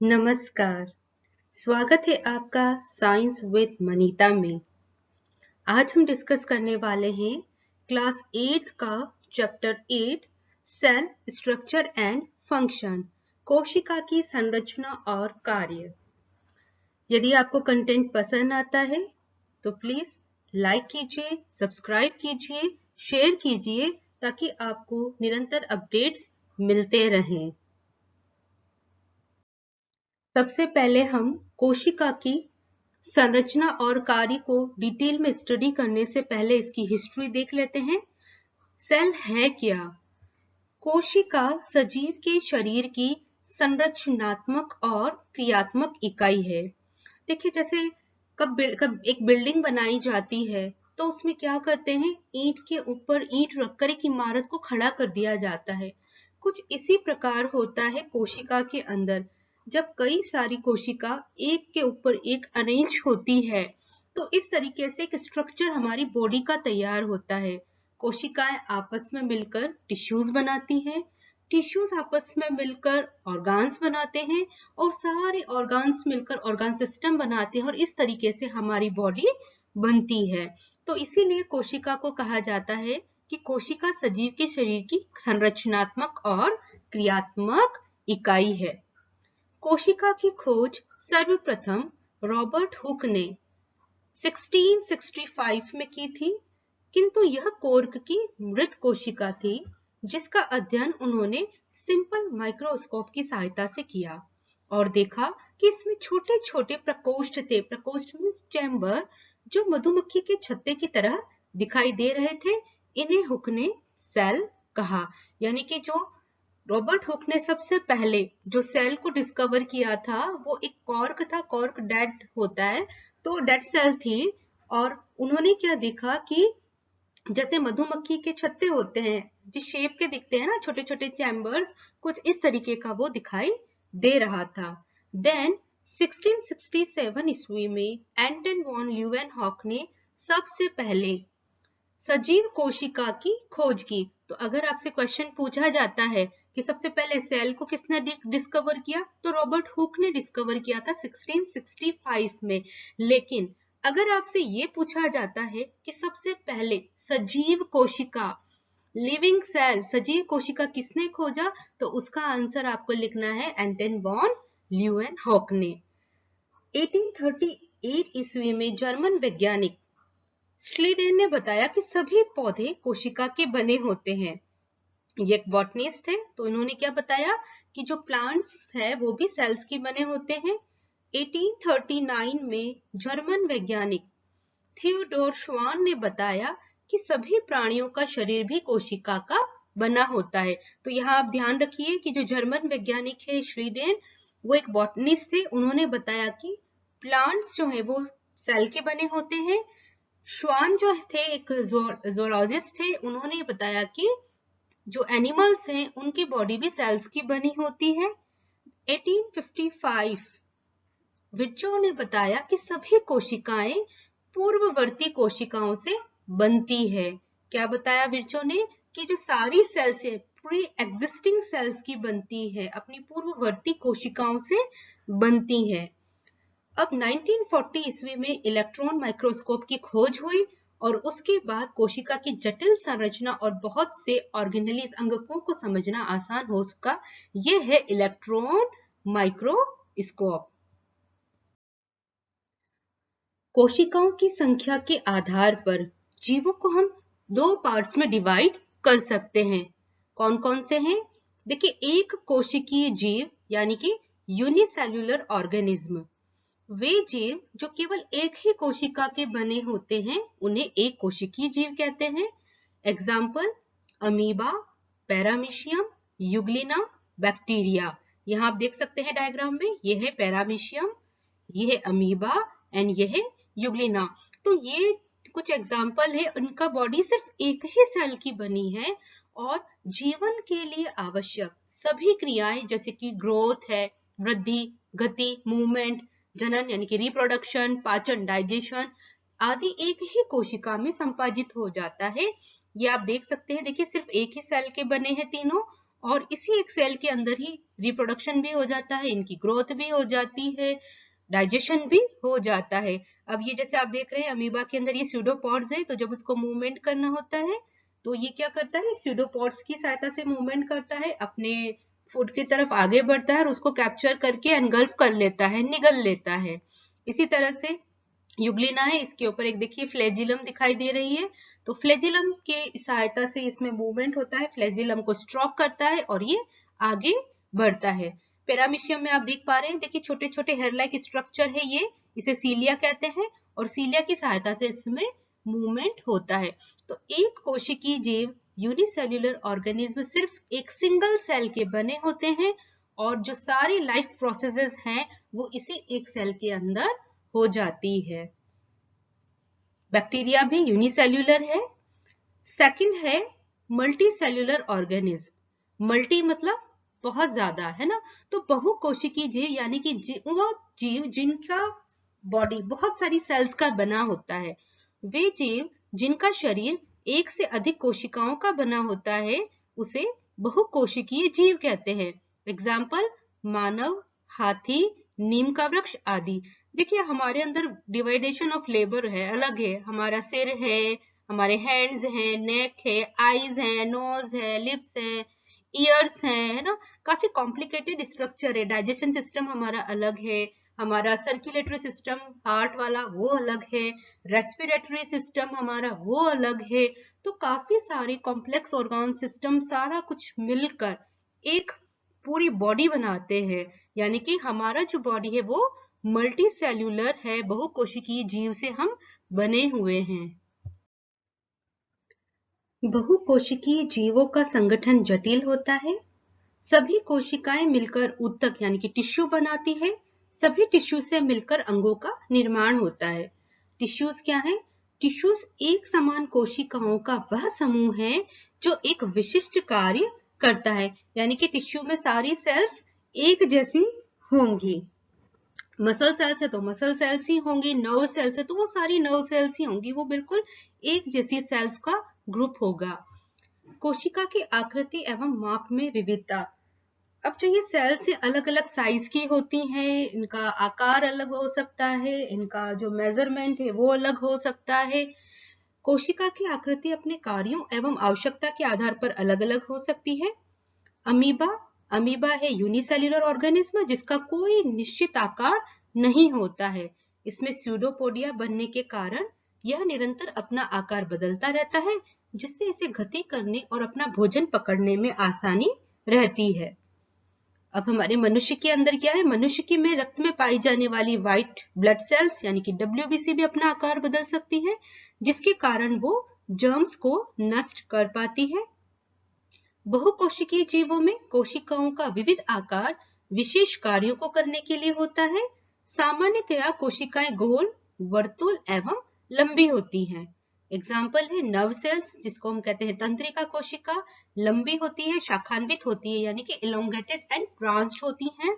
नमस्कार, स्वागत है आपका साइंस विद मनीता में। आज हम डिस्कस करने वाले हैं क्लास 8 का chapter 8 cell structure and function, कोशिका की संरचना और कार्य। यदि आपको कंटेंट पसंद आता है तो प्लीज लाइक कीजिए, सब्सक्राइब कीजिए, शेयर कीजिए ताकि आपको निरंतर अपडेट्स मिलते रहें। सबसे पहले हम कोशिका की संरचना और कार्य को डिटेल में स्टडी करने से पहले इसकी हिस्ट्री देख लेते हैं। सेल है क्या? कोशिका सजीव के शरीर की संरचनात्मक और क्रियात्मक इकाई है। देखिए, जैसे कब एक बिल्डिंग बनाई जाती है तो उसमें क्या करते हैं, ईंट के ऊपर ईंट रखकर एक इमारत को खड़ा कर दिया जाता है। कुछ इसी प्रकार होता है कोशिका के अंदर। जब कई सारी कोशिका एक के ऊपर एक अरेंज होती है तो इस तरीके से एक स्ट्रक्चर हमारी बॉडी का तैयार होता है। कोशिकाएं आपस में मिलकर टिश्यूज बनाती हैं, टिश्यूज आपस में मिलकर ऑर्गन्स बनाते हैं और सारे ऑर्गन्स मिलकर ऑर्गन सिस्टम बनाते हैं और इस तरीके से हमारी बॉडी बनती है। तो इसीलिए कोशिका को कहा जाता है कि कोशिका सजीव के शरीर की संरचनात्मक और क्रियात्मक इकाई है। कोशिका की खोज सर्वप्रथम रॉबर्ट हुक ने 1665 में की थी, किंतु यह कॉर्क की मृत कोशिका थी जिसका अध्ययन उन्होंने सिंपल माइक्रोस्कोप की सहायता से किया और देखा कि इसमें छोटे छोटे प्रकोष्ठ थे। प्रकोष्ठ मींस चैम्बर, जो मधुमक्खी के छत्ते की तरह दिखाई दे रहे थे। इन्हें हुक ने सेल कहा। यानी कि जो रॉबर्ट हुक ने सबसे पहले जो सेल को डिस्कवर किया था वो एक कॉर्क था। कॉर्क डेड होता है, तो डेड सेल थी और उन्होंने क्या देखा कि जैसे मधुमक्खी के छत्ते होते हैं, जिस शेप के दिखते हैं ना, छोटे छोटे चैम्बर्स, कुछ इस तरीके का वो दिखाई दे रहा था। देन 1667 ईस्वी में एंटन वॉन ल्यूवेनहॉक ने सबसे पहले सजीव कोशिका की खोज की। तो अगर आपसे क्वेश्चन पूछा जाता है कि सबसे पहले सेल को किसने डिस्कवर किया, तो रॉबर्ट हुक ने डिस्कवर किया था 1665 में। लेकिन अगर आपसे ये पूछा जाता है कि सबसे पहले सजीव कोशिका, लिविंग सेल, सजीव कोशिका किसने खोजा, तो उसका आंसर आपको लिखना है एंटन वॉन ल्यूवेनहॉक ने। 1838 ईस्वी में जर्मन वैज्ञानिक श्लीडेन ने बताया कि सभी पौधे कोशिका के बने होते हैं। ये एक बॉटनिस्ट थे, तो इन्होंने क्या बताया कि जो प्लांट्स है वो भी सेल्स के बने होते हैं। 1839 में जर्मन वैज्ञानिक थियोडोर श्वान ने बताया कि सभी प्राणियों का शरीर भी कोशिका का बना होता है। तो यहाँ आप ध्यान रखिए कि जो जर्मन वैज्ञानिक है श्लीडेन, वो एक बॉटनिस्ट थे। उन्होंने बताया कि प्लांट्स जो है वो सेल के बने होते हैं। श्वान जो थे एक ज़ूलॉजिस्ट थे, उन्होंने बताया कि जो एनिमल्स हैं उनकी बॉडी भी सेल्स की बनी होती है। 1855 विर्चो ने बताया कि सभी कोशिकाएं पूर्ववर्ती कोशिकाओं से बनती है। क्या बताया विर्चो ने कि जो सारी सेल्स है प्री एग्जिस्टिंग सेल्स की बनती है, अपनी पूर्ववर्ती कोशिकाओं से बनती है। अब 1940 ईस्वी में इलेक्ट्रॉन माइक्रोस्कोप की खोज हुई और उसके बाद कोशिका की जटिल संरचना और बहुत से ऑर्गेनेलिज अंगकों को समझना आसान हो सका। यह है इलेक्ट्रॉन माइक्रोस्कोप। कोशिकाओं की संख्या के आधार पर जीवों को हम दो पार्ट्स में डिवाइड कर सकते हैं। कौन कौन से हैं? देखिए, एक कोशिकीय जीव यानी कि यूनिसेल्युलर ऑर्गेनिज्म। वे जीव जो केवल एक ही कोशिका के बने होते हैं उन्हें एक कोशिकीय जीव कहते हैं। Example amoeba, paramecium, Euglena, bacteria. यहाँ आप देख सकते हैं डायग्राम में, यह है पैरामीशियम, यह है अमीबा एंड यह है यूग्लिना। तो ये कुछ एग्जाम्पल है, उनका बॉडी सिर्फ एक ही सेल की बनी है और जीवन के लिए आवश्यक सभी क्रियाएं जैसे कि ग्रोथ है, वृद्धि, गति, मूवमेंट, जनन यानी कि रिप्रोडक्शन, पाचन, डाइजेशन आदि एक ही कोशिका में संपादित हो जाता है। ये आप देख सकते हैं। देखिए, सिर्फ एक ही सेल के बने हैं तीनों और इसी एक सेल के अंदर ही रिप्रोडक्शन भी हो जाता है, इनकी ग्रोथ भी हो जाती है, डाइजेशन भी हो जाता है। अब ये जैसे आप देख रहे हैं अमीबा के अंदर ये स्यूडोपॉड्स है, तो जब उसको मूवमेंट करना होता है तो ये क्या करता है, स्यूडोपॉड्स की सहायता से मूवमेंट करता है, अपने फूड की तरफ आगे बढ़ता है और उसको कैप्चर करके एनगल्फ कर लेता है, निगल लेता है। इसी तरह से युग्लिना है, इसके ऊपर एक देखिए फ्लैजिलम दिखाई दे रही है, तो फ्लैजिलम के सहायता से इसमें मूवमेंट होता है, फ्लैजिलम को स्ट्रोक करता है और ये आगे बढ़ता है। पैरामीशियम में आप देख पा रहे हैं, देखिए छोटे छोटे हेयर लाइक स्ट्रक्चर है ये, इसे सीलिया कहते हैं और सीलिया की सहायता से इसमें मूवमेंट होता है। तो एक कोशिकीय जीव यूनिसेल्युलर ऑर्गेनिज्म सिर्फ एक सिंगल सेल के बने होते हैं और जो सारी लाइफ प्रोसेसेस हैं वो इसी एक सेल के अंदर हो जाती है। बैक्टीरिया भी यूनिसेल्युलर है। सेकंड है मल्टी सेल्युलर ऑर्गेनिज्म। मल्टी मतलब बहुत ज्यादा, है ना, तो बहुकोशिकीय जीव यानी कि वो जीव जिनका बॉडी बहुत सारी सेल्स का बना होता है, वे जीव जिनका शरीर एक से अधिक कोशिकाओं का बना होता है उसे बहुकोशिकीय जीव कहते हैं। एग्जाम्पल मानव, हाथी, नीम का वृक्ष आदि। देखिए हमारे अंदर डिवाइडेशन ऑफ लेबर है, अलग है, हमारा सिर है, हमारे हैंड्स हैं, नेक है, आईज है, नोज है, लिप्स है, ईयर्स हैं, है ना, काफी कॉम्प्लिकेटेड स्ट्रक्चर है। डाइजेशन सिस्टम हमारा अलग है, हमारा सर्कुलेटरी सिस्टम हार्ट वाला वो अलग है, रेस्पिरेटरी सिस्टम हमारा वो अलग है। तो काफी सारे कॉम्प्लेक्स ऑर्गन सिस्टम सारा कुछ मिलकर एक पूरी बॉडी बनाते हैं, यानी कि हमारा जो बॉडी है वो मल्टी सेल्यूलर है, बहुकोशिकीय जीव से हम बने हुए हैं। बहुकोशिकीय जीवों का संगठन जटिल होता है। सभी कोशिकाएं मिलकर ऊतक यानी कि टिश्यू बनाती है। सभी टिश्यू से मिलकर अंगों का निर्माण होता है। टिश्यूज क्या है? टिश्यूज एक समान कोशिकाओं का वह समूह है जो एक विशिष्ट कार्य करता है, यानी कि टिश्यू में सारी सेल्स एक जैसी होंगी। मसल सेल्स है तो मसल सेल्स ही होंगी, नर्व सेल्स है तो वो सारी नर्व सेल्स ही होंगी, वो बिल्कुल एक जैसी सेल्स का ग्रुप होगा। कोशिका की आकृति एवं माप में विविधता। अब जो ये सेल्स से अलग अलग साइज की होती हैं, इनका आकार अलग हो सकता है, इनका जो मेजरमेंट है वो अलग हो सकता है। कोशिका की आकृति अपने कार्यों एवं आवश्यकता के आधार पर अलग अलग हो सकती है। अमीबा है यूनिसेल्युलर ऑर्गेनिज्म जिसका कोई निश्चित आकार नहीं होता है। इसमें स्यूडोपोडिया बनने के कारण यह निरंतर अपना आकार बदलता रहता है, जिससे इसे गति करने और अपना भोजन पकड़ने में आसानी रहती है। अब हमारे मनुष्य के अंदर क्या है? मनुष्य की में रक्त में पाई जाने वाली व्हाइट ब्लड सेल्स यानी कि WBC भी अपना आकार बदल सकती है, जिसके कारण वो जर्म्स को नष्ट कर पाती है। बहुकोशिकीय जीवों में कोशिकाओं का विविध आकार विशेष कार्यों को करने के लिए होता है। सामान्यतया कोशिकाएं गोल, वर्तुल एवं लंबी होती हैं। एग्जाम्पल है नर्व सेल्स, जिसको हम कहते हैं तंत्रिका कोशिका, लंबी होती है, शाखान्वित होती है यानी कि इलोंगेटेड एंड ब्रांच्ड होती हैं।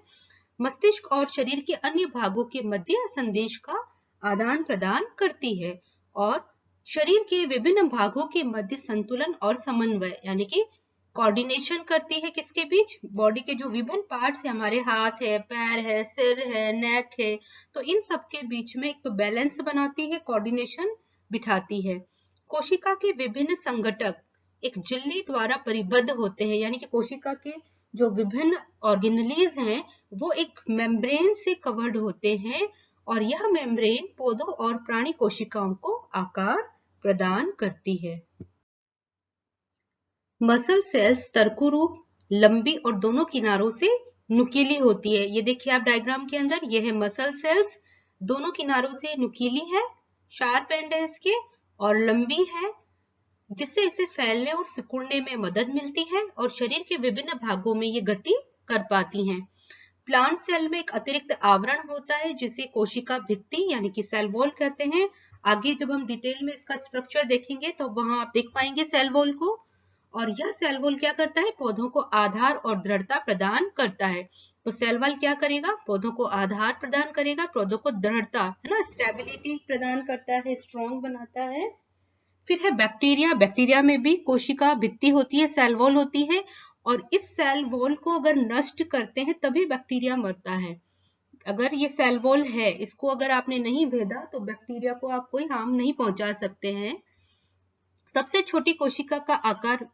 मस्तिष्क और शरीर के अन्य भागों के मध्य संदेश का आदान प्रदान करती है और शरीर के विभिन्न भागों के मध्य संतुलन और समन्वय यानी कि कोऑर्डिनेशन करती है। किसके बीच? बॉडी के जो विभिन्न पार्ट्स है, हमारे हाथ है, पैर है, सिर है, नेक है, तो इन सब के बीच में एक तो बैलेंस बनाती है, कोऑर्डिनेशन बिठाती है। कोशिका के विभिन्न संघटक एक झिल्ली द्वारा परिबद्ध होते हैं, यानी कि कोशिका के जो विभिन्न ऑर्गेनेलीज हैं वो एक मेम्ब्रेन से कवर्ड होते हैं और यह मेम्ब्रेन पौधों और प्राणी कोशिकाओं को आकार प्रदान करती है। मसल सेल्स तर्करूप, लंबी और दोनों किनारों से नुकीली होती है। ये देखिए आप डायग्राम के अंदर, ये है मसल सेल्स, दोनों किनारों से नुकीली है, शार्प एंड है इसके और लंबी है, जिससे इसे फैलने और सिकुड़ने में मदद मिलती है और शरीर के विभिन्न भागों में ये गति कर पाती हैं। प्लांट सेल में एक अतिरिक्त आवरण होता है जिसे कोशिका भित्ति यानी कि सेल वॉल कहते हैं। आगे जब हम डिटेल में इसका स्ट्रक्चर देखेंगे तो वहां आप देख पाएंगे सेल वॉल को। और यह सेल वॉल क्या करता है? पौधों को आधार और दृढ़ता प्रदान करता है। तो सेल वॉल क्या करेगा? पौधों को आधार प्रदान करेगा, पौधों को दृढ़ता, है ना, स्टेबिलिटी प्रदान करता है, स्ट्रॉन्ग बनाता है। फिर है बैक्टीरिया। बैक्टीरिया में भी कोशिका भित्ति होती है, सेल वॉल होती है और इस सेल वॉल को अगर नष्ट करते हैं तभी बैक्टीरिया मरता है। अगर ये सेल वॉल है, इसको अगर आपने नहीं भेदा तो बैक्टीरिया को आप कोई हार्म नहीं पहुंचा सकते हैं। सबसे छोटी कोशिका का आकार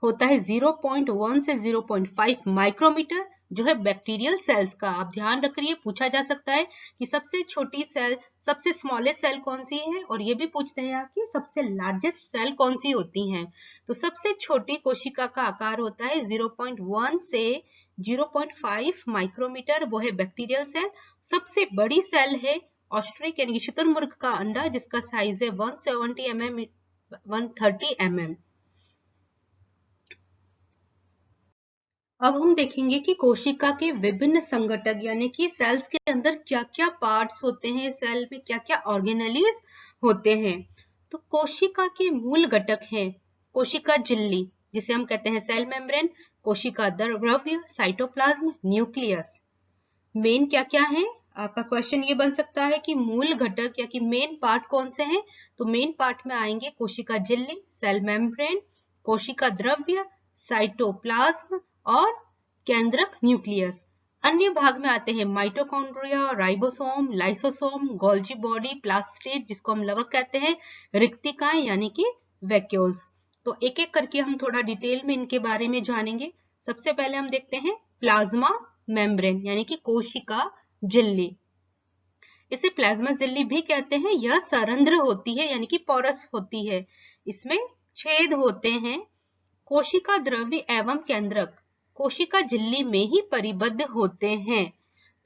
होता है 0.1 से 0.5 माइक्रोमीटर, जो है बैक्टीरियल सेल्स का। आप ध्यान रखिए, पूछा जा सकता है कि सबसे छोटी सेल, सबसे स्मॉलेस्ट सेल कौन सी है, और ये भी पूछते हैं कि सबसे लार्जेस्ट सेल कौन सी होती हैं। तो सबसे छोटी कोशिका का आकार होता है 0.1 से 0.5 माइक्रोमीटर, वो है बैक्टीरियल सेल। सबसे बड़ी सेल है ऑस्ट्रिक यानी शुतुरमुर्ग का अंडा, जिसका साइज है 170 mm 130 mm। अब हम देखेंगे कि कोशिका के विभिन्न संघटक यानी कि सेल्स के अंदर क्या क्या पार्ट्स होते हैं, सेल में क्या क्या ऑर्गेनेलीज होते हैं। तो कोशिका के मूल घटक हैं कोशिका झिल्ली, जिसे हम कहते हैं सेल मेम्ब्रेन, कोशिका द्रव्य, साइटोप्लाज्म, न्यूक्लियस। मेन क्या क्या है, आपका क्वेश्चन ये बन सकता है कि मूल घटक या कि मेन पार्ट कौन से हैं। तो मेन पार्ट में आएंगे कोशिका झिल्ली, सेल मेम्ब्रेन, कोशिका द्रव्य, साइटोप्लाज्म और केंद्रक न्यूक्लियस। अन्य भाग में आते हैं mitochondria, ribosome, lysosome, Golgi body, plastid जिसको हम लवक कहते हैं, रिक्तिकाएं यानी कि वैक्यूल्स। तो एक एक करके हम थोड़ा डिटेल में इनके बारे में जानेंगे। सबसे पहले हम देखते हैं प्लाज्मा मेम्ब्रेन यानी कि कोशिका झिल्ली। इसे प्लाज्मा झिल्ली भी कहते हैं। यह सरंध्र होती है यानी कि पोरस होती है। इसमें छेद होते हैं। कोशिका द्रव्य एवं केंद्रक कोशिका झिल्ली में ही परिबद्ध होते हैं।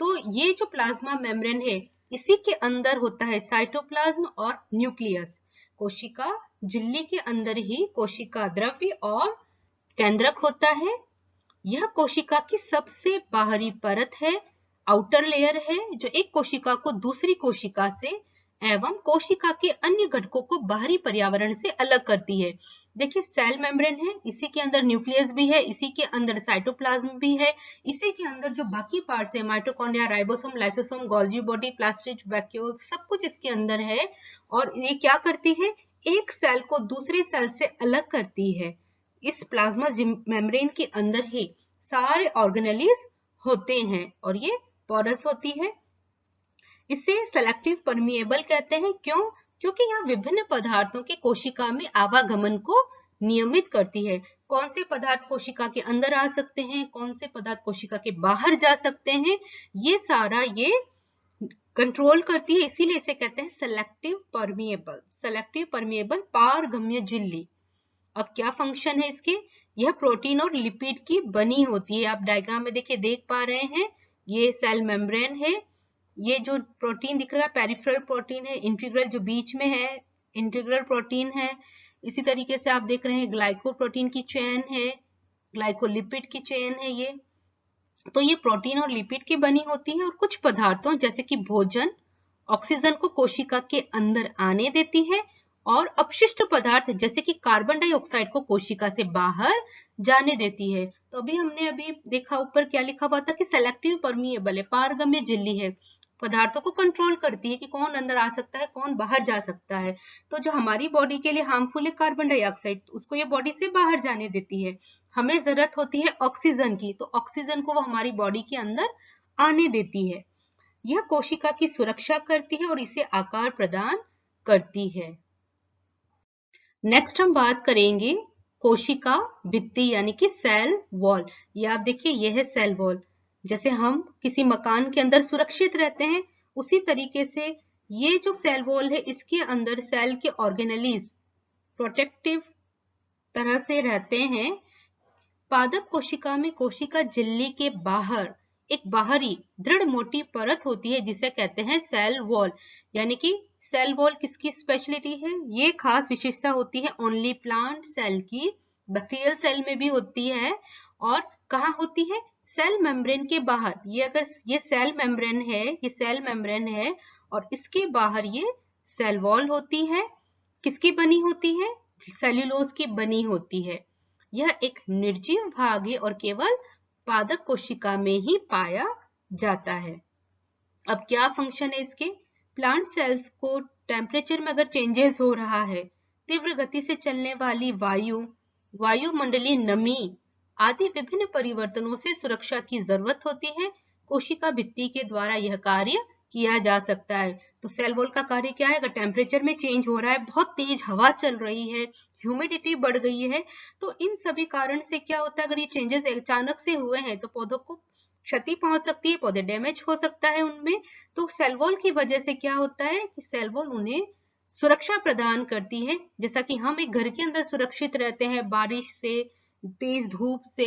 तो ये जो प्लाज्मा मेम्ब्रेन है, इसी के अंदर होता है साइटोप्लाज्म और न्यूक्लियस। कोशिका झिल्ली के अंदर ही कोशिका द्रव्य और केंद्रक होता है। यह कोशिका की सबसे बाहरी परत है, आउटर लेयर है, जो एक कोशिका को दूसरी कोशिका से एवं कोशिका के अन्य घटकों को बाहरी पर्यावरण से अलग करती है। देखिए सेल मेम्ब्रेन है, इसी के अंदर न्यूक्लियस भी है, इसी के अंदर साइटोप्लाज्म भी है, इसी के अंदर जो बाकी पार्ट्स है mitochondria, ribosome, lysosome, Golgi body, plastid, vacuole, सब कुछ इसके अंदर है। और ये क्या करती है, एक सेल को दूसरे सेल से अलग करती है। इस प्लाज्मा मेम्ब्रेन के अंदर ही सारे ऑर्गेनेलीज होते हैं और ये पोरस होती है। इसे सेलेक्टिव परमिएबल कहते हैं। क्यों? क्योंकि यह विभिन्न पदार्थों के कोशिका में आवागमन को नियमित करती है। कौन से पदार्थ कोशिका के अंदर आ सकते हैं, कौन से पदार्थ कोशिका के बाहर जा सकते हैं, ये सारा ये कंट्रोल करती है। इसीलिए इसे कहते हैं सेलेक्टिव परमिएबल। सेलेक्टिव परमिएबल पारगम्य झिल्ली। अब क्या फंक्शन है इसके, यह प्रोटीन और लिपिड की बनी होती है। आप डायग्राम में देखिए देख पा रहे हैं, ये सेल मेम्ब्रेन है, ये जो प्रोटीन दिख रहा है पेरिफेरल प्रोटीन है, इंटीग्रल जो बीच में है इंटीग्रल प्रोटीन है। इसी तरीके से आप देख रहे हैं ग्लाइकोप्रोटीन की चेन है, ग्लाइकोलिपिड की चेन है ये। तो ये प्रोटीन और लिपिड की बनी होती है और कुछ पदार्थों जैसे कि भोजन ऑक्सीजन को कोशिका के अंदर आने देती है और अपशिष्ट पदार्थ जैसे कि कार्बन डाइऑक्साइड को कोशिका से बाहर जाने देती है। तो हमने अभी देखा ऊपर क्या लिखा हुआ था कि सेलेक्टिव परमिएबल है, पारगम्य झिल्ली है, पदार्थों को कंट्रोल करती है कि कौन अंदर आ सकता है कौन बाहर जा सकता है। तो जो हमारी बॉडी के लिए हार्मफुल है कार्बन डाइऑक्साइड, उसको ये बॉडी से बाहर जाने देती है। हमें जरूरत होती है ऑक्सीजन की, तो ऑक्सीजन को वो हमारी बॉडी के अंदर आने देती है। यह कोशिका की सुरक्षा करती है और इसे आकार प्रदान करती है। नेक्स्ट हम बात करेंगे कोशिका भित्ति यानी कि सेल वॉल। ये आप देखिए, यह है सेल वॉल। जैसे हम किसी मकान के अंदर सुरक्षित रहते हैं, उसी तरीके से ये जो सेल वॉल है, इसके अंदर सेल के ऑर्गेनेलीज प्रोटेक्टिव तरह से रहते हैं। पादप कोशिका में कोशिका झिल्ली के बाहर एक बाहरी दृढ़ मोटी परत होती है जिसे कहते हैं सेल वॉल। यानी कि सेल वॉल किसकी स्पेशलिटी है, ये खास विशेषता होती है ओनली प्लांट सेल की, बैक्टीरियल सेल में भी होती है। और कहाँ होती है, सेल मेम्ब्रेन के बाहर। ये अगर ये सेल मेम्ब्रेन है, ये सेल मेम्ब्रेन है और इसके बाहर ये सेल वॉल होती है। किसकी बनी होती है, सेल्यूलोज की बनी होती है। यह एक निर्जीव भाग है और केवल पादप कोशिका में ही पाया जाता है। अब क्या फंक्शन है इसके, प्लांट सेल्स को टेम्परेचर में अगर चेंजेस हो रहा है, तीव्र गति से चलने वाली वायुमंडलीय नमी आदि विभिन्न परिवर्तनों से सुरक्षा की जरूरत होती है। कोशिका भित्ति के द्वारा यह कार्य किया जा सकता है। तो सेल वॉल का कार्य क्या है? अगर टेम्परेचर में चेंज हो रहा है, बहुत तेज हवा चल रही है, ह्यूमिडिटी बढ़ गई है, तो इन सभी कारण से क्या होता है, अगर ये चेंजेस अचानक से हुए हैं तो पौधों को क्षति पहुंच सकती है, पौधे डैमेज हो सकता है उनमें। तो सेल वॉल की वजह से क्या होता है कि सेल वॉल उन्हें सुरक्षा प्रदान करती है। जैसा कि हम एक घर के अंदर सुरक्षित रहते हैं बारिश से, तेज धूप से,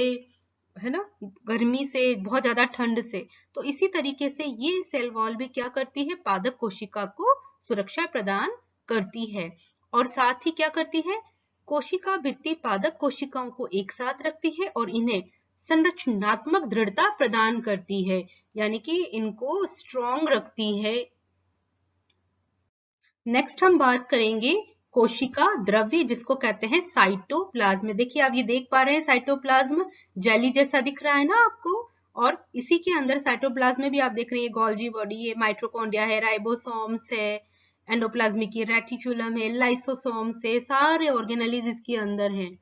है ना, गर्मी से, बहुत ज्यादा ठंड से, तो इसी तरीके से ये सेल वॉल भी क्या करती है? पादप कोशिका को सुरक्षा प्रदान करती है। और साथ ही क्या करती है? कोशिका भित्ति पादप कोशिकाओं को एक साथ रखती है और इन्हें संरचनात्मक दृढ़ता प्रदान करती है, यानी कि इनको स्ट्रॉन्ग रखती है। नेक्स्ट हम बात करेंगे कोशिका द्रव्य, जिसको कहते हैं साइटोप्लाज्म। देखिए आप ये देख पा रहे हैं, साइटोप्लाज्म जेली जैसा दिख रहा है ना आपको, और इसी के अंदर साइटोप्लाज्म में भी आप देख रहे हैं गोल्जी बॉडी है, माइटोकॉन्ड्रिया है, राइबोसोम्स है, एंडोप्लाज्मिक रेटिकुलम है, लाइसोसोम्स है, सारे ऑर्गेनेलीज इसके अंदर हैं।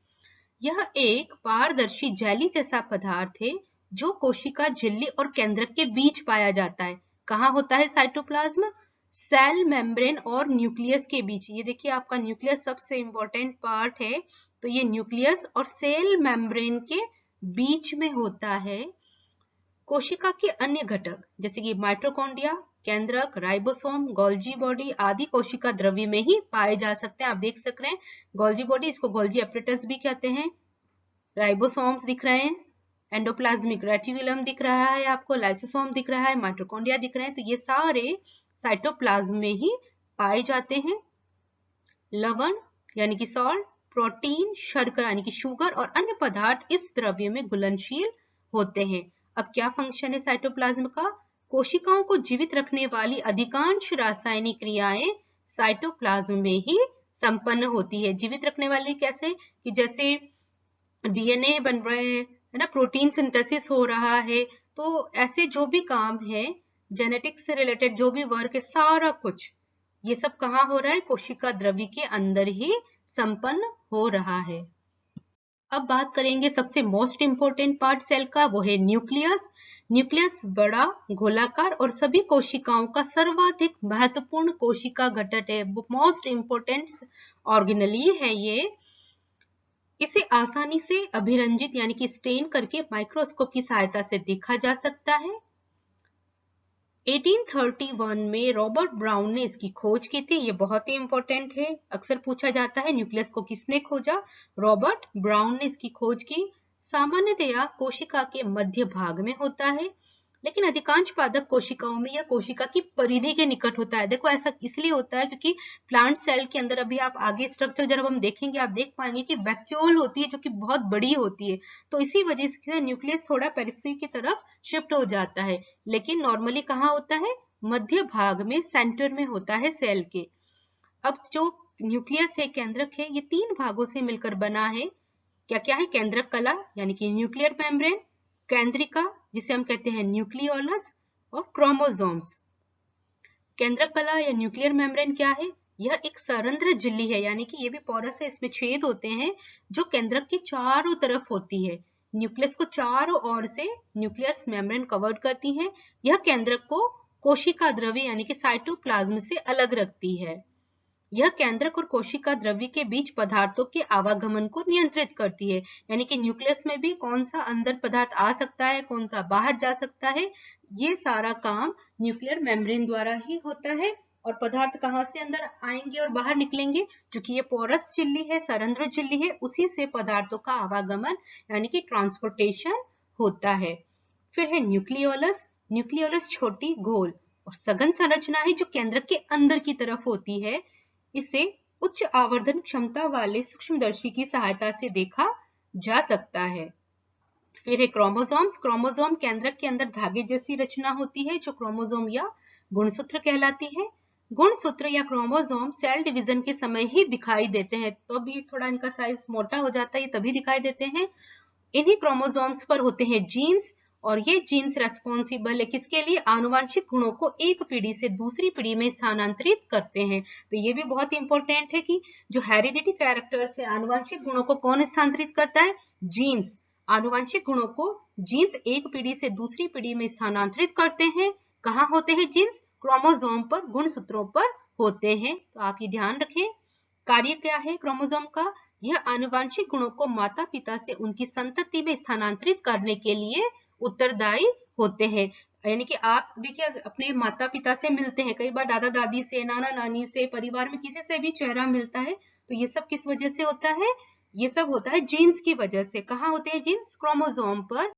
यह एक पारदर्शी जेली जैसा पदार्थ है जो कोशिका झिल्ली और केंद्रक के बीच पाया जाता है। कहाँ होता है साइटोप्लाज्म? सेल मेम्ब्रेन और न्यूक्लियस के बीच। ये देखिए आपका न्यूक्लियस सबसे इंपॉर्टेंट पार्ट है, तो ये न्यूक्लियस और सेल मेम्ब्रेन के बीच में होता है। कोशिका के अन्य घटक जैसे कि माइटोकॉन्ड्रिया, केंद्रक, राइबोसोम, गोल्जी बॉडी आदि कोशिका द्रव्य में ही पाए जा सकते हैं। आप देख सक रहे हैं गोल्जी बॉडी, इसको गोल्जी एपरेटस भी कहते हैं, राइबोसोम्स दिख रहे हैं, एंडोप्लाज्मिक रेटिकुलम दिख रहा है आपको, लाइसोसोम दिख रहा है, माइटोकॉन्ड्रिया दिख रहे हैं, तो ये सारे साइटोप्लाज्म में ही पाए जाते हैं। लवण यानी कि सॉल्ट, प्रोटीन, शर्करा यानी कि शुगर और अन्य पदार्थ इस द्रव्य में घुलनशील होते हैं। अब क्या फंक्शन है साइटोप्लाज्म का? कोशिकाओं को जीवित रखने वाली अधिकांश रासायनिक क्रियाएं साइटोप्लाज्म में ही संपन्न होती है। जीवित रखने वाली कैसे? कि जैसे डीएनए बन रहे हैं, है ना, प्रोटीन सिंथेसिस हो रहा है, तो ऐसे जो भी काम है, जेनेटिक्स से रिलेटेड जो भी वर्क है, सारा कुछ ये सब कहाँ हो रहा है? कोशिका द्रव्य के अंदर ही संपन्न हो रहा है। अब बात करेंगे सबसे मोस्ट इंपोर्टेंट पार्ट सेल का, वो है न्यूक्लियस। न्यूक्लियस बड़ा, गोलाकार और सभी कोशिकाओं का सर्वाधिक महत्वपूर्ण कोशिका घटक है, मोस्ट इंपोर्टेंट ऑर्गेनेली है ये। इसे आसानी से अभिरंजित यानी कि स्टेन करके माइक्रोस्कोप की सहायता से देखा जा सकता है। 1831 में रॉबर्ट ब्राउन ने इसकी खोज की थी। ये बहुत ही इंपॉर्टेंट है, अक्सर पूछा जाता है न्यूक्लियस को किसने खोजा? रॉबर्ट ब्राउन ने इसकी खोज की। सामान्यतया कोशिका के मध्य भाग में होता है, लेकिन अधिकांश पादप कोशिकाओं में यह कोशिका की परिधि के निकट होता है। देखो ऐसा इसलिए होता है क्योंकि प्लांट सेल के अंदर, अभी आप आगे स्ट्रक्चर जब हम देखेंगे आप देख पाएंगे कि वैक्यूल होती है जो कि बहुत बड़ी होती है, तो इसी वजह से न्यूक्लियस थोड़ा पेरिफेरी की तरफ शिफ्ट हो जाता है, लेकिन नॉर्मली कहाँ होता है? मध्य भाग में, सेंटर में होता है सेल के। अब जो न्यूक्लियस है, केंद्रक है, ये 3 भागों से मिलकर बना है। क्या क्या है? केंद्रक कला यानी कि न्यूक्लियर मेम्ब्रेन, केंद्रिका जिसे हम कहते हैं न्यूक्लियोलस, और क्रोमोसोम्स। केंद्रक कला या न्यूक्लियर मेम्ब्रेन क्या है? यह एक सरंध्र झिल्ली है, यानी कि ये भी पोरस है, इसमें छेद होते हैं, जो केंद्रक के चारों तरफ होती है। न्यूक्लियस को चारों ओर से न्यूक्लियस मेम्ब्रेन कवर्ड करती है। यह केंद्रक को कोशिका द्रव्य यानी कि साइटोप्लाज्म से अलग रखती है। यह केंद्रक और कोशिका द्रव्य के बीच पदार्थों के आवागमन को नियंत्रित करती है, यानी कि न्यूक्लियस में भी कौन सा अंदर पदार्थ आ सकता है, कौन सा बाहर जा सकता है, ये सारा काम न्यूक्लियर मेम्ब्रेन द्वारा ही होता है। और पदार्थ कहाँ से अंदर आएंगे और बाहर निकलेंगे? क्योंकि ये पोरस झिल्ली है, सरंध्र झिल्ली है, उसी से पदार्थों का आवागमन यानी कि ट्रांसपोर्टेशन होता है। फिर है न्यूक्लियोलस। न्यूक्लियोलस छोटी, गोल और सघन संरचना है जो केंद्रक के अंदर की तरफ होती है। इसे उच्च आवर्धन क्षमता वाले सूक्ष्मदर्शी की सहायता से देखा जा सकता है। फिर है क्रोमोसोम्स। क्रोमोसोम केंद्रक के अंदर धागे जैसी रचना होती है जो क्रोमोसोम या गुणसूत्र कहलाती है। गुणसूत्र या क्रोमोसोम सेल डिवीजन के समय ही दिखाई देते हैं, तो भी थोड़ा इनका साइज मोटा हो जाता है, तभी दिखाई देते हैं। इन्हीं क्रोमोसोम्स पर होते हैं जीन्स, और ये जीन्स रेस्पॉन्सिबल है किसके लिए? आनुवांशिक गुणों को एक पीढ़ी से दूसरी पीढ़ी में स्थानांतरित करते हैं। तो ये भी बहुत इंपॉर्टेंट है कि जो हेरिडिटी कैरेक्टर से आनुवांशिक गुणों को कौन स्थानांतरित करता है? जीन्स। आनुवंशिक गुणों को जीन्स एक पीढ़ी से दूसरी पीढ़ी में स्थानांतरित करते हैं। कहाँ होते हैं जीन्स? क्रोमोसोम पर, गुणसूत्रों पर होते हैं। तो आप ये ध्यान रखें। कार्य क्या है क्रोमोसोम का? यह आनुवंशिक गुणों को माता पिता से उनकी संतति में स्थानांतरित करने के लिए उत्तरदायी होते हैं। यानी कि आप देखिए अपने माता पिता से मिलते हैं, कई बार दादा दादी से, नाना नानी से, परिवार में किसी से भी चेहरा मिलता है, तो ये सब किस वजह से होता है? ये सब होता है जीन्स की वजह से। कहाँ होते हैं जीन्स? क्रोमोसोम पर।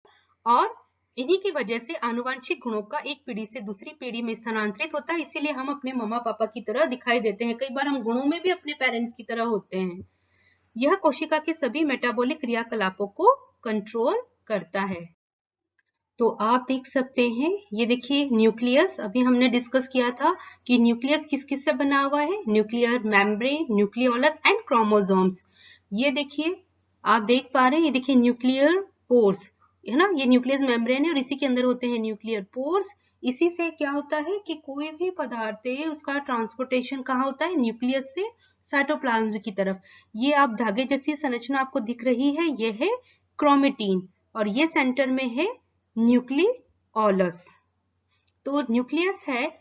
और इन्हीं की वजह से आनुवंशिक गुणों का एक पीढ़ी से दूसरी पीढ़ी में स्थानांतरित होता है। इसीलिए हम अपने मम्मा पापा की तरह दिखाई देते हैं। कई बार हम गुणों में भी अपने पेरेंट्स की तरह होते हैं। यह कोशिका के सभी मेटाबॉलिक क्रियाकलापों को कंट्रोल करता है। तो आप देख सकते हैं, ये देखिए न्यूक्लियस, अभी हमने डिस्कस किया था कि न्यूक्लियस किस किस से बना हुआ है? Nuclear membrane, nucleolus and chromosomes. ये देखिए, आप देख पा रहे हैं, ये देखिए न्यूक्लियर पोर्स है ना, ये न्यूक्लियस मेम्ब्रेन है और इसी के अंदर होते हैं न्यूक्लियर पोर्स। इसी से क्या होता है कि कोई भी पदार्थ है उसका ट्रांसपोर्टेशन कहाँ होता है? न्यूक्लियस से साइटोप्लाज्म की तरफ। ये आप धागे जैसी संरचना आपको दिख रही है, ये है क्रोमेटिन और ये सेंटर में है न्यूक्लियोलस। तो न्यूक्लियस है,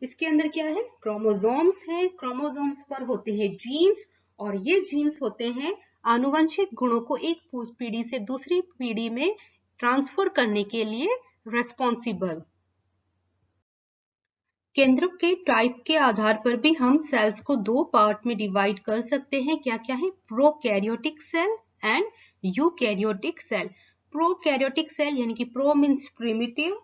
इसके अंदर क्या है? क्रोमोसोम्स है। क्रोमोसोम्स पर होते हैं जीन्स और ये जीन्स होते हैं आनुवंशिक गुणों को एक पीढ़ी से दूसरी पीढ़ी में ट्रांसफर करने के लिए रेस्पॉन्सिबल। केंद्रक के टाइप के आधार पर भी हम सेल्स को दो पार्ट में डिवाइड कर सकते हैं। क्या क्या है? Prokaryotic cell and eukaryotic cell. Prokaryotic cell यानी कि प्रो मीन्स प्रिमिटिव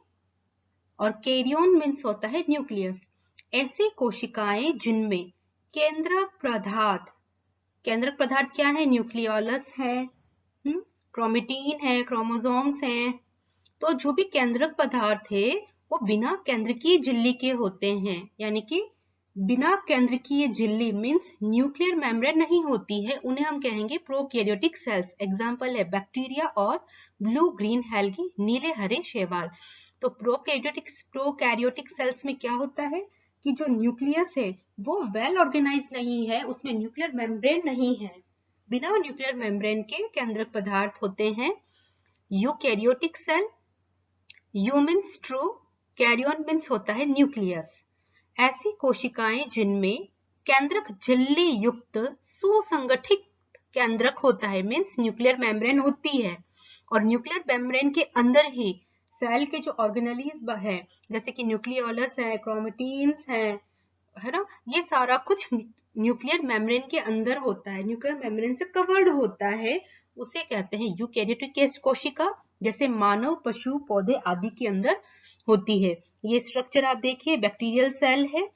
और कैरियन मीन्स होता है न्यूक्लियस। ऐसी कोशिकाएं जिनमें केंद्रक पदार्थ क्या है? न्यूक्लियोलस है, क्रोमेटिन है, क्रोमोसोम्स हैं। तो जो भी केंद्रक पदार्थ है वो बिना केंद्रकीय झिल्ली के होते हैं, यानी कि बिना केंद्रकीय झिल्ली मीन्स न्यूक्लियर मेम्ब्रेन नहीं होती है, उन्हें हम कहेंगे प्रोकैरियोटिक सेल्स। एग्जांपल है बैक्टीरिया और ब्लू ग्रीन एल्गी, नीले हरे शैवाल। तो प्रोकैरियोटिक सेल्स में क्या होता है कि जो न्यूक्लियस है वो वेल ऑर्गेनाइज नहीं है, उसमें न्यूक्लियर मेम्ब्रेन नहीं है, बिना न्यूक्लियर मेम्ब्रेन के केंद्रक पदार्थ होते हैं। Eukaryotic cell, eu means true, karyon means होता है न्यूक्लियस। ऐसी कोशिकाएं जिनमें केंद्रक झिल्ली युक्त सुसंगठित केंद्रक होता है, मीन्स न्यूक्लियर मेम्ब्रेन होती है और न्यूक्लियर मेम्ब्रेन के अंदर ही सेल के जो ऑर्गेनेलीज है जैसे कि न्यूक्लियोलस है, क्रोमेटिन्स है ना, ये सारा कुछ न्यूक्लियर मेम्ब्रेन के अंदर होता है, न्यूक्लियर मेम्ब्रेन से कवर्ड होता है, उसे कहते हैं यूकैरियोटिक कोशिका। जैसे मानव, पशु, पौधे आदि के अंदर होती है। ये स्ट्रक्चर आप देखिए, बैक्टीरियल सेल है,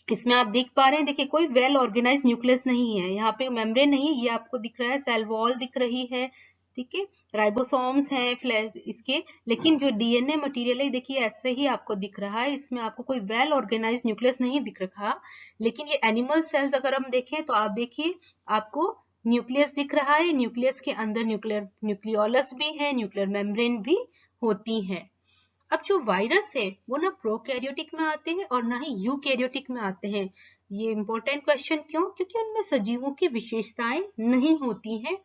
इसमें आप देख पा रहे हैं, देखिए कोई वेल ऑर्गेनाइज न्यूक्लियस नहीं है, यहाँ पे मेम्ब्रेन नहीं है, ये आपको दिख रहा है, सेल वॉल दिख रही है, ठीक है, राइबोसोम्स हैं इसके, लेकिन जो डीएनए मटेरियल है देखिए ऐसे ही आपको दिख रहा है, इसमें आपको कोई वेल ऑर्गेनाइज न्यूक्लियस नहीं दिख रहा। लेकिन ये एनिमल सेल्स अगर हम देखें तो आप देखिए आपको न्यूक्लियस दिख रहा है, न्यूक्लियस के अंदर न्यूक्लियोलस भी है, न्यूक्लियर मेम्ब्रेन भी होती है। अब जो वायरस है वो ना प्रोकैरियोटिक में आते हैं और ना ही यूकैरियोटिक में आते हैं। ये इंपॉर्टेंट क्वेश्चन क्यों? क्योंकि उनमें सजीवों की विशेषताएं नहीं होती हैं,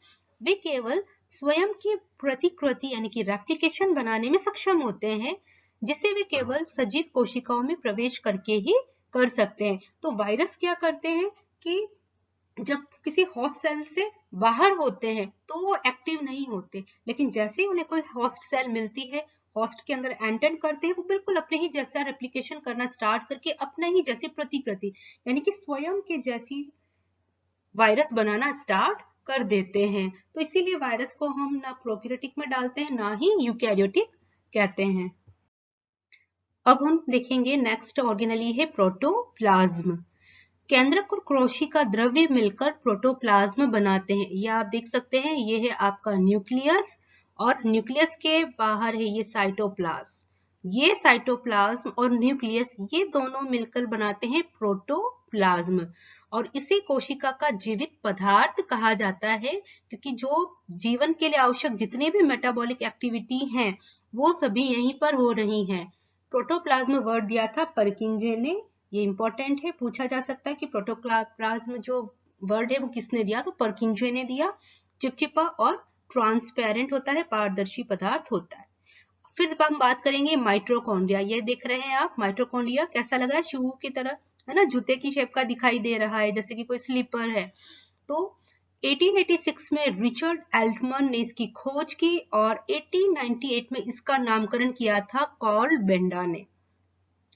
वे केवल स्वयं की प्रतिकृति यानी कि रेप्लिकेशन बनाने में सक्षम होते हैं, जिसे वे केवल सजीव कोशिकाओं में प्रवेश करके ही कर सकते हैं। तो वायरस क्या करते हैं कि जब किसी होस्ट सेल से बाहर होते हैं तो वो एक्टिव नहीं होते, लेकिन जैसे ही उन्हें कोई होस्ट सेल मिलती है, होस्ट के अंदर एंटर करते हैं, वो बिल्कुल अपने ही जैसा रेप्लिकेशन करना स्टार्ट करके अपने ही जैसी प्रतिकृति यानी कि स्वयं के जैसी वायरस बनाना स्टार्ट कर देते हैं। तो इसीलिए वायरस को हम ना प्रोकैरियोटिक में डालते हैं ना ही यूकैरियोटिक कहते हैं। अब हम देखेंगे नेक्स्ट ऑर्गेनेली है प्रोटोप्लाज्म। केंद्रक और कोशिका द्रव्य मिलकर प्रोटोप्लाज्म बनाते हैं। ये आप देख सकते हैं, ये है आपका न्यूक्लियस और न्यूक्लियस के बाहर है ये साइटोप्लाज्म। ये साइटोप्लाज्म और न्यूक्लियस ये दोनों मिलकर बनाते हैं प्रोटोप्लाज्म और इसे कोशिका का जीवित पदार्थ कहा जाता है, क्योंकि जो जीवन के लिए आवश्यक जितने भी मेटाबॉलिक एक्टिविटी हैं वो सभी यहीं पर हो रही हैं। प्रोटोप्लाज्म वर्ड दिया था परकिंजे ने, ये इंपॉर्टेंट है, पूछा जा सकता है कि प्रोटोप्लाज्म जो वर्ड है वो किसने दिया, तो परकिंजे ने दिया। चिपचिपा और ट्रांसपेरेंट होता है, पारदर्शी पदार्थ होता है। फिर हम बात करेंगे माइटोकॉन्ड्रिया। ये देख रहे हैं आप माइटोकॉन्ड्रिया, कैसा लग रहा है? शू की तरह, है ना, जूते की शेप का दिखाई दे रहा है, जैसे कि कोई स्लीपर है। तो 1886 में रिचर्ड एल्टमन ने इसकी खोज की और 1898 में इसका नामकरण किया था कार्ल बेंडा ने।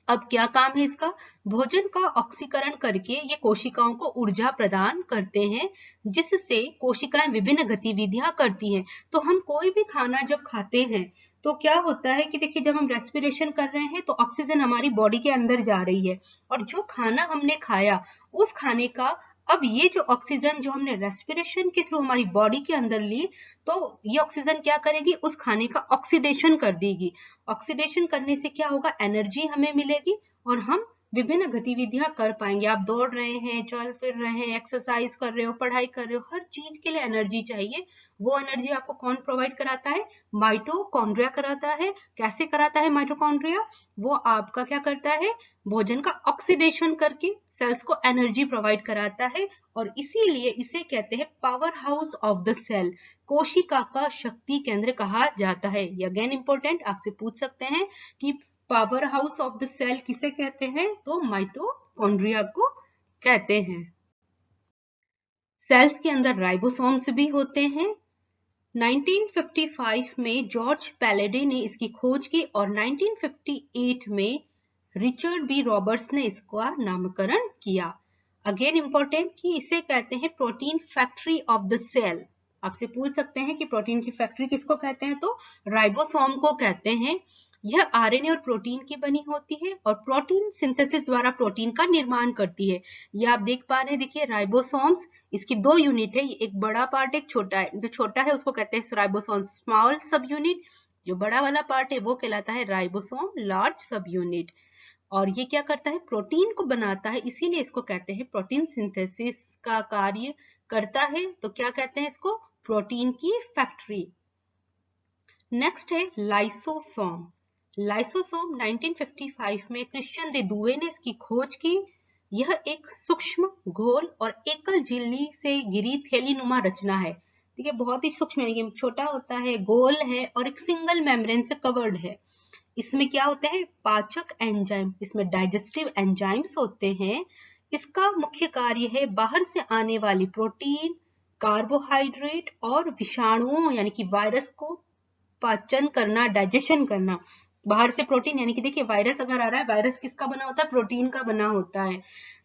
अब क्या काम है इसका? भोजन का ऑक्सीकरण करके ये कोशिकाओं को ऊर्जा प्रदान करते हैं, जिससे कोशिकाएं विभिन्न गतिविधियां करती हैं। तो हम कोई भी खाना जब खाते हैं तो क्या होता है कि देखिए, जब हम रेस्पिरेशन कर रहे हैं तो ऑक्सीजन हमारी बॉडी के अंदर जा रही है, और जो खाना हमने खाया उस खाने का, अब ये जो ऑक्सीजन जो हमने रेस्पिरेशन के थ्रू हमारी बॉडी के अंदर ली, तो ये ऑक्सीजन क्या करेगी? उस खाने का ऑक्सीडेशन कर देगी। ऑक्सीडेशन करने से क्या होगा? एनर्जी हमें मिलेगी और हम विभिन्न गतिविधियां कर पाएंगे। आप दौड़ रहे हैं, चल फिर रहे हैं, एक्सरसाइज कर रहे हो, पढ़ाई कर रहे हो, हर चीज के लिए एनर्जी चाहिए। वो एनर्जी आपको कौन प्रोवाइड कराता है? माइटोकॉन्ड्रिया कराता है। कैसे कराता है माइटोकॉन्ड्रिया? वो आपका क्या करता है? भोजन का ऑक्सीडेशन करके सेल्स को एनर्जी प्रोवाइड कराता है, और इसीलिए इसे कहते हैं power house of the cell, कोशिका का शक्ति केंद्र कहा जाता है। ये अगेन इंपॉर्टेंट, आपसे पूछ सकते हैं कि power house of the cell किसे कहते हैं? तो माइटोकॉन्ड्रिया को कहते हैं। सेल्स के अंदर राइबोसोम्स भी होते हैं। 1955 में जॉर्ज पैलेडे ने इसकी खोज की और 1958 में रिचर्ड बी रॉबर्ट्स ने इसका नामकरण किया। अगेन इंपॉर्टेंट कि इसे कहते हैं protein factory of the cell. आपसे पूछ सकते हैं कि प्रोटीन की फैक्ट्री किसको कहते हैं? तो राइबोसोम को कहते हैं। यह आरएनए और प्रोटीन की बनी होती है और प्रोटीन सिंथेसिस द्वारा प्रोटीन का निर्माण करती है। ये आप देख पा रहे हैं, देखिए राइबोसोम्स, इसकी दो यूनिट है, एक बड़ा पार्ट एक छोटा है। जो छोटा है उसको कहते हैं राइबोसोम स्मॉल सब यूनिट, जो बड़ा वाला पार्ट है वो कहलाता है राइबोसोम लार्ज सब यूनिट। और ये क्या करता है? प्रोटीन को बनाता है, इसीलिए इसको कहते हैं प्रोटीन सिंथेसिस का कार्य करता है। तो क्या कहते हैं इसको? प्रोटीन की फैक्ट्री। नेक्स्ट है लाइसोसोम। लाइसोसोम 1955 में क्रिश्चियन दे दुवे ने इसकी खोज की। यह एक सूक्ष्म, घोल और एकल झिल्ली से घिरी थैलीनुमा रचना है। ठीक है, बहुत ही सूक्ष्म है, छोटा होता है, गोल है और एक सिंगल मेम्ब्रेन से कवर्ड है। इसमें क्या होते हैं? पाचक एंजाइम, इसमें डाइजेस्टिव एंजाइम्स होते हैं। इसका मुख्य कार्य है बाहर से आने वाली प्रोटीन, कार्बोहाइड्रेट और विषाणुओं यानी कि वायरस को पाचन करना, डाइजेशन करना। बाहर से प्रोटीन यानी कि देखिए, वायरस अगर आ रहा है, वायरस किसका बना होता है? प्रोटीन का बना होता है।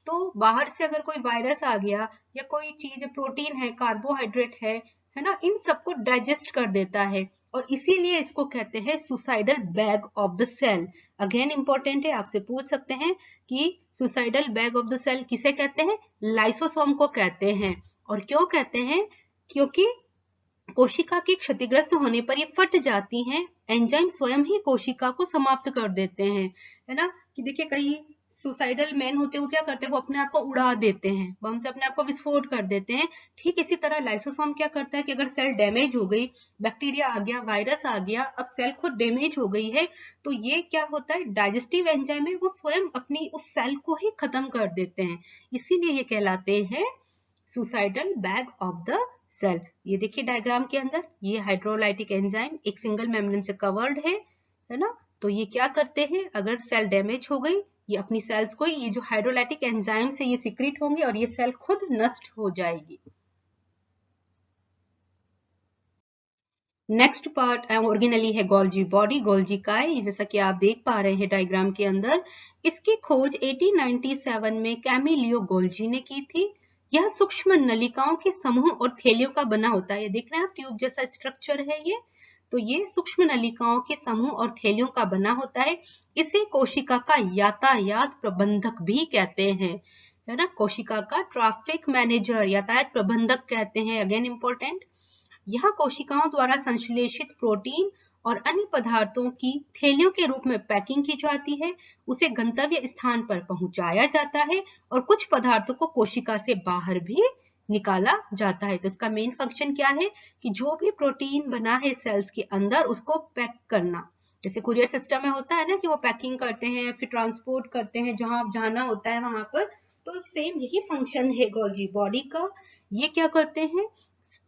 तो बाहर से अगर कोई वायरस आ गया या कोई चीज, प्रोटीन है, कार्बोहाइड्रेट है ना, इन सबको डाइजेस्ट कर देता है, और इसीलिए इसको कहते हैं suicidal bag of the cell. Again important है, आपसे पूछ सकते हैं कि suicidal bag of the cell किसे कहते हैं? लाइसोसोम को कहते हैं। और क्यों कहते हैं? क्योंकि कोशिका के क्षतिग्रस्त होने पर ये फट जाती हैं, एंजाइम स्वयं ही कोशिका को समाप्त कर देते हैं, है ना। कि देखिए, कहीं सुसाइडल मैन होते हैं, वो क्या करते हैं? वो अपने आप को उड़ा देते हैं, बम से अपने आप को विस्फोट कर देते हैं। ठीक इसी तरह लाइसोसोम क्या करता है कि अगर सेल डैमेज हो गई, बैक्टीरिया आ गया, वायरस आ गया, अब सेल खुद डैमेज हो गई है, तो ये क्या होता है? डाइजेस्टिव एंजाइम है, वो स्वयं अपनी उस सेल को ही खत्म कर देते हैं, इसीलिए ये कहलाते हैं suicidal bag of the cell. ये देखिए डायग्राम के अंदर, ये हाइड्रोलाइटिक एंजाइम एक सिंगल मेम्ब्रेन से कवर्ड है ना। तो ये क्या करते हैं? अगर सेल डैमेज हो गई, ये अपनी सेल्स को, ये जो हाइड्रोलाइटिक एंजाइम से ये सीक्रेट होंगे और ये सेल खुद नष्ट हो जाएगी। नेक्स्ट पार्ट ऑर्गेनली है गोल्जी बॉडी, गोल्जी काय, जैसा कि आप देख पा रहे हैं डायग्राम के अंदर। इसकी खोज 1897 में कैमिलियो गोल्जी ने की थी। यह सूक्ष्म नलिकाओं के समूह और थैलियों का बना होता है। देख रहे हैं आप, ट्यूब जैसा स्ट्रक्चर है ये। तो ये सूक्ष्म नलिकाओं के समूह और थैलियों का बना होता है। इसे कोशिका का यातायात प्रबंधक भी कहते हैं, है ना। कोशिका का ट्रैफिक मैनेजर, यातायात प्रबंधक कहते हैं। अगेन इंपॉर्टेंट, यह कोशिकाओं द्वारा संश्लेषित प्रोटीन और अन्य पदार्थों की थैलियों के रूप में पैकिंग की जाती है, उसे गंतव्य स्थान पर पहुंचाया जाता है और कुछ पदार्थों को कोशिका से बाहर भी निकाला जाता है। तो इसका मेन फंक्शन क्या है कि जो भी प्रोटीन बना है सेल्स के अंदर, उसको पैक करना। जैसे कुरियर सिस्टम में होता है ना कि वो पैकिंग करते हैं, फिर ट्रांसपोर्ट करते हैं, जहां जाना होता है वहां पर। तो सेम यही फंक्शन है गोल्जी बॉडी का। ये क्या करते हैं?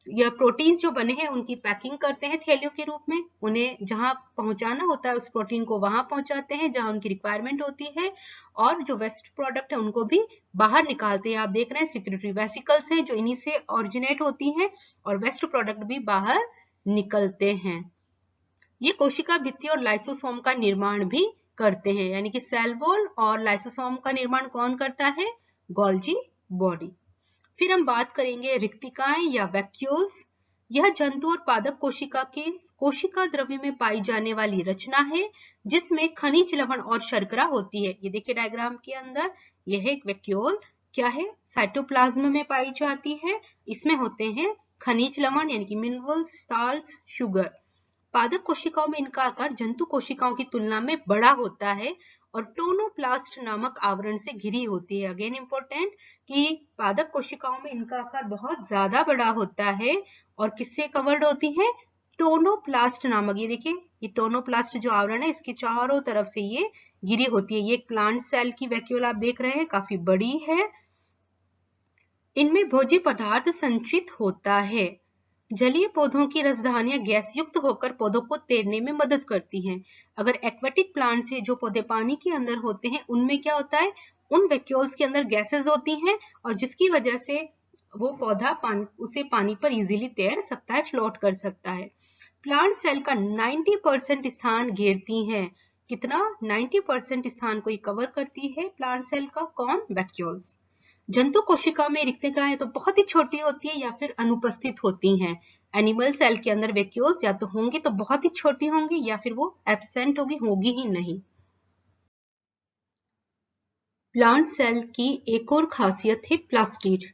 या प्रोटीन्स जो बने हैं उनकी पैकिंग करते हैं थैलियों के रूप में, उन्हें जहां पहुंचाना होता है उस प्रोटीन को वहां पहुंचाते हैं जहां उनकी रिक्वायरमेंट होती है, और जो वेस्ट प्रोडक्ट है उनको भी बाहर निकालते हैं। आप देख रहे हैं सिक्रेटरी वेसिकल्स हैं जो इन्हीं से ऑरिजिनेट होती हैं, और वेस्ट प्रोडक्ट भी बाहर निकलते हैं। ये कोशिका भित्ति और लाइसोसोम का निर्माण भी करते हैं, यानी कि सेल वॉल और लाइसोसोम का निर्माण कौन करता है? Golgi body. फिर हम बात करेंगे रिक्तिकाएं या वैक्यूल्स। यह जंतु और पादप कोशिका के कोशिका द्रव्य में पाई जाने वाली रचना है जिसमें खनिज लवण और शर्करा होती है। ये देखिए डायग्राम के अंदर, यह एक वैक्यूल क्या है? साइटोप्लाज्म में पाई जाती है। इसमें होते हैं खनिज लवण यानी कि मिनरल्स, साल्ट्स, शुगर। पादप कोशिकाओं में इनका आकार जंतु कोशिकाओं की तुलना में बड़ा होता है और टोनोप्लास्ट नामक आवरण से घिरी होती है। अगेन इंपॉर्टेंट कि पादप कोशिकाओं में इनका आकार बहुत ज्यादा बड़ा होता है और किससे कवर्ड होती है? टोनोप्लास्ट नामक, ये देखिए ये टोनोप्लास्ट जो आवरण है इसके चारों तरफ से ये घिरी होती है। ये एक प्लांट सेल की वैक्यूल आप देख रहे हैं, काफी बड़ी है। इनमें भोज्य पदार्थ संचित होता है। जलीय पौधों की रसधानियां गैस युक्त होकर पौधों को तैरने में मदद करती हैं। अगर एक्वेटिक प्लांट्स है जो पौधे पानी के अंदर होते हैं उनमें क्या होता है? उन वैक्यूल्स के अंदर गैसेस होती हैं और जिसकी वजह से वो पौधा उसे पानी पर इजीली तैर सकता है, फ्लोट कर सकता है। प्लांट सेल का 90% स्थान घेरती हैं। कितना? 90% स्थान को कवर करती है प्लांट सेल का। कौन? वैक्यूल्स। जंतु कोशिका में रिक्तिकाएं तो बहुत ही छोटी होती है या फिर अनुपस्थित होती हैं। एनिमल सेल के अंदर वैक्यूल्स या तो होंगी तो बहुत ही छोटी होंगी या फिर वो एब्सेंट होगी ही नहीं। प्लांट सेल की एक और खासियत है प्लास्टिड।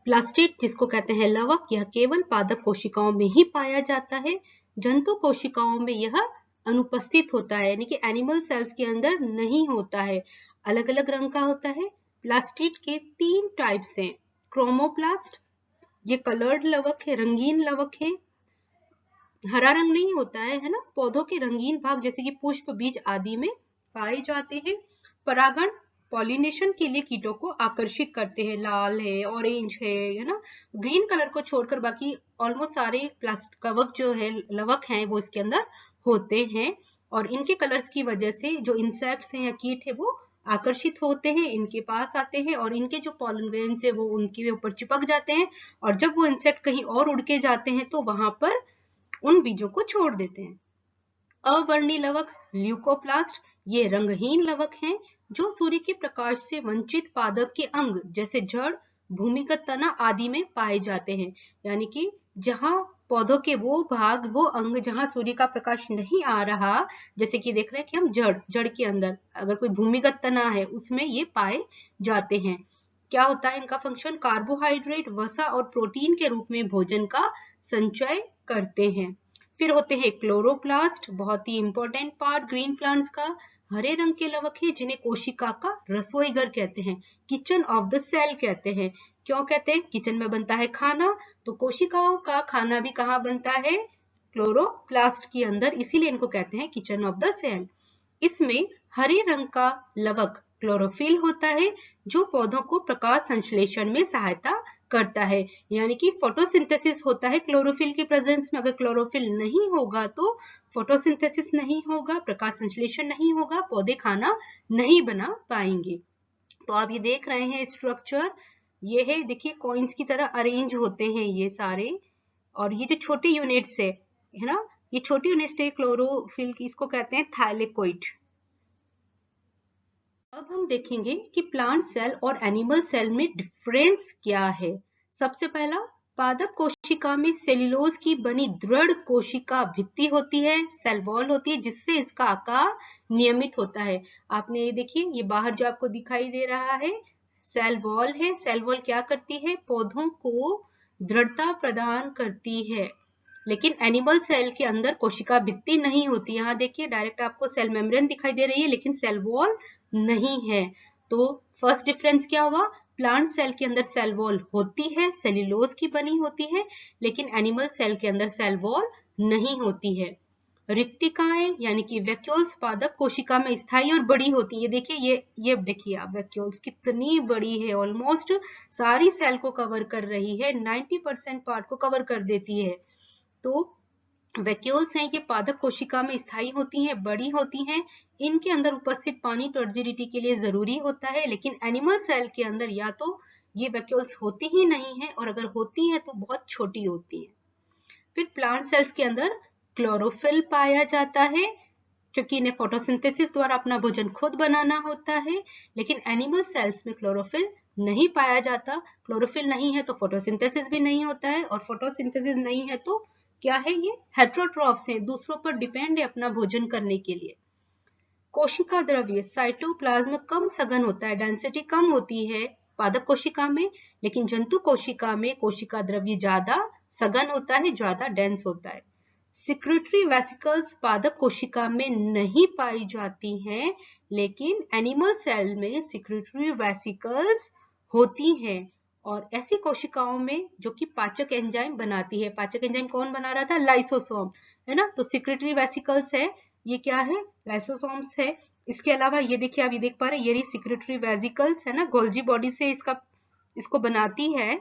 प्लास्टिड जिसको कहते हैं लवक, यह केवल पादप कोशिकाओं में ही पाया जाता है। जंतु कोशिकाओं में यह अनुपस्थित होता है, यानी कि एनिमल सेल्स के अंदर नहीं होता है। अलग अलग रंग का होता है। प्लास्टिड के 3 टाइप्स हैं। क्रोमोप्लास्ट, ये कलर्ड लवक है, रंगीन लवक है। हरा रंग नहीं होता है ना। पौधों के रंगीन भाग जैसे कि पुष्प, बीज आदि में पाए जाते हैं। परागण पॉलिनेशन के लिए कीटों को आकर्षित करते हैं। लाल है, ऑरेंज है ना। ग्रीन कलर को छोड़कर बाकी ऑलमोस्ट सारे प्लास्टिक कवक जो है लवक हैं वो इसके अंदर होते हैं, और इनके कलर्स की वजह से जो इंसेक्ट्स हैं या कीट है वो आकर्षित होते हैं, इनके पास आते हैं और इनके जो पॉलन ग्रेन्स है वो उनके ऊपर चिपक जाते हैं, और जब वो इंसेक्ट कहीं और उड़ के जाते हैं तो वहां पर उन बीजों को छोड़ देते हैं। अवर्णी लवक ल्यूकोप्लास्ट, ये रंगहीन लवक हैं जो सूर्य के प्रकाश से वंचित पादप के अंग जैसे जड़, भूमिगत तना आदि में पाए जाते हैं। यानी कि जहां पौधों के वो भाग, वो अंग जहां सूर्य का प्रकाश नहीं आ रहा, जैसे कि देख रहे हैं कि हम जड़ के अंदर अगर कोई भूमिगत तना है उसमें ये पाए जाते हैं। क्या होता है इनका फंक्शन? कार्बोहाइड्रेट, वसा और प्रोटीन के रूप में भोजन का संचय करते हैं। फिर होते हैं क्लोरोप्लास्ट, बहुत ही इंपॉर्टेंट पार्ट ग्रीन प्लांट्स का। हरे रंग के लवक है जिन्हें कोशिका का रसोई घर कहते हैं, किचन ऑफ द सेल कहते हैं। क्यों कहते हैं? किचन में बनता है खाना, तो कोशिकाओं का खाना भी कहाँ बनता है? क्लोरोप्लास्ट के अंदर, इसीलिए इनको कहते हैं किचन ऑफ द सेल। इसमें हरे रंग का लवक क्लोरोफिल होता है जो पौधों को प्रकाश संश्लेषण में सहायता करता है, यानी कि फोटोसिंथेसिस होता है क्लोरोफिल की प्रेजेंस में। अगर क्लोरोफिल नहीं होगा तो फोटोसिंथेसिस नहीं होगा, प्रकाश संश्लेषण नहीं होगा, पौधे खाना नहीं बना पाएंगे। तो आप ये देख रहे हैं स्ट्रक्चर, ये है देखिए कॉइन्स की तरह अरेंज होते हैं ये सारे, और ये जो छोटे यूनिट्स है ना, ये छोटी यूनिट्स है क्लोरोफिल की, इसको कहते हैं थाइलेकोइड। अब हम देखेंगे कि प्लांट सेल और एनिमल सेल में डिफरेंस क्या है। सबसे पहला, पादप कोशिका में सेल्यूलोज की बनी दृढ़ कोशिका भित्ति होती है, सेल वॉल होती है, जिससे इसका आकार नियमित होता है। आपने ये देखिए, ये बाहर जो आपको दिखाई दे रहा है सेल वॉल है। सेल वॉल क्या करती है? पौधों को दृढ़ता प्रदान करती है। लेकिन एनिमल सेल के अंदर कोशिका भित्ति नहीं होती। यहाँ देखिए डायरेक्ट आपको सेल मेम्ब्रेन दिखाई दे रही है लेकिन सेल वॉल नहीं है। तो फर्स्ट डिफरेंस क्या हुआ? प्लांट सेल के अंदर सेल वॉल होती है, सेल्यूलोज की बनी होती है, लेकिन एनिमल सेल के अंदर सेल वॉल नहीं होती है। रिक्तिकाएं यानी कि वैक्यूल्स पादप कोशिका में स्थायी और बड़ी होती है। देखिए ये देखिए आप वैक्यूल्स कितनी बड़ी है, ऑलमोस्ट सारी सेल को कवर कर रही है, 90% पार्ट को कवर कर देती है। तो वैक्यूल्स हैं, ये पादप कोशिका में स्थायी होती हैं, बड़ी होती हैं। इनके अंदर उपस्थित पानी टर्जिडिटी के लिए जरूरी होता है, लेकिन एनिमल सेल के अंदर या तो ये वैक्यूल्स होती ही नहीं है, और अगर होती हैं तो बहुत छोटी होती हैं। फिर प्लांट सेल्स के अंदर क्लोरोफिल पाया जाता है, क्योंकि इन्हें फोटोसिंथेसिस द्वारा अपना भोजन खुद बनाना होता है, लेकिन एनिमल सेल्स में क्लोरोफिल नहीं पाया जाता। क्लोरोफिल नहीं है तो फोटोसिंथेसिस भी नहीं होता है, और फोटोसिंथेसिस नहीं है तो क्या है, ये हेटेरोट्रॉफ्स हैं, दूसरों पर डिपेंड है अपना भोजन करने के लिए। कोशिका द्रव्य साइटोप्लाज्म कम सघन होता है, डेंसिटी कम होती है पादप कोशिका में, लेकिन जंतु कोशिका में कोशिका द्रव्य ज्यादा सघन होता है, ज्यादा डेंस होता है। सिक्रेटरी वेसिकल्स पादप कोशिका में नहीं पाई जाती हैं, लेकिन एनिमल सेल में सिक्रेटरी वेसिकल्स होती हैं, और ऐसी कोशिकाओं में जो कि पाचक एंजाइम बनाती है। पाचक एंजाइम कौन बना रहा था, लाइसोसोम, है ना। तो सिक्रेटरी वेसिकल्स है, ये क्या है, लाइसोसोम्स है। इसके अलावा ये देखिए, आप ये देख पा रहे हैं, ये सिक्रेटरी वेसिकल्स है ना, गोल्जी बॉडी से इसको बनाती है।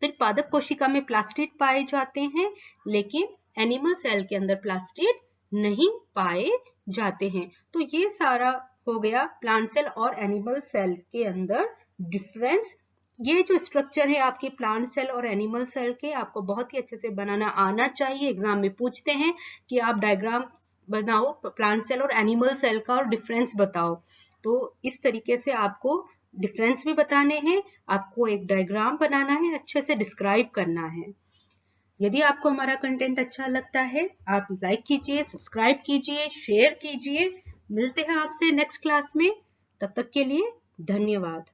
फिर पादप कोशिका में प्लास्टिड पाए जाते हैं, लेकिन एनिमल सेल के अंदर प्लास्टिड नहीं पाए जाते हैं। तो ये सारा हो गया प्लांट सेल और एनिमल सेल के अंदर डिफरेंस। ये जो स्ट्रक्चर है आपके प्लांट सेल और एनिमल सेल के, आपको बहुत ही अच्छे से बनाना आना चाहिए। एग्जाम में पूछते हैं कि आप डायग्राम बनाओ प्लांट सेल और एनिमल सेल का और डिफरेंस बताओ, तो इस तरीके से आपको डिफरेंस भी बताने हैं, आपको एक डायग्राम बनाना है, अच्छे से डिस्क्राइब करना है। यदि आपको हमारा कंटेंट अच्छा लगता है, आप लाइक कीजिए, सब्सक्राइब कीजिए, शेयर कीजिए। मिलते हैं आपसे नेक्स्ट क्लास में, तब तक के लिए धन्यवाद।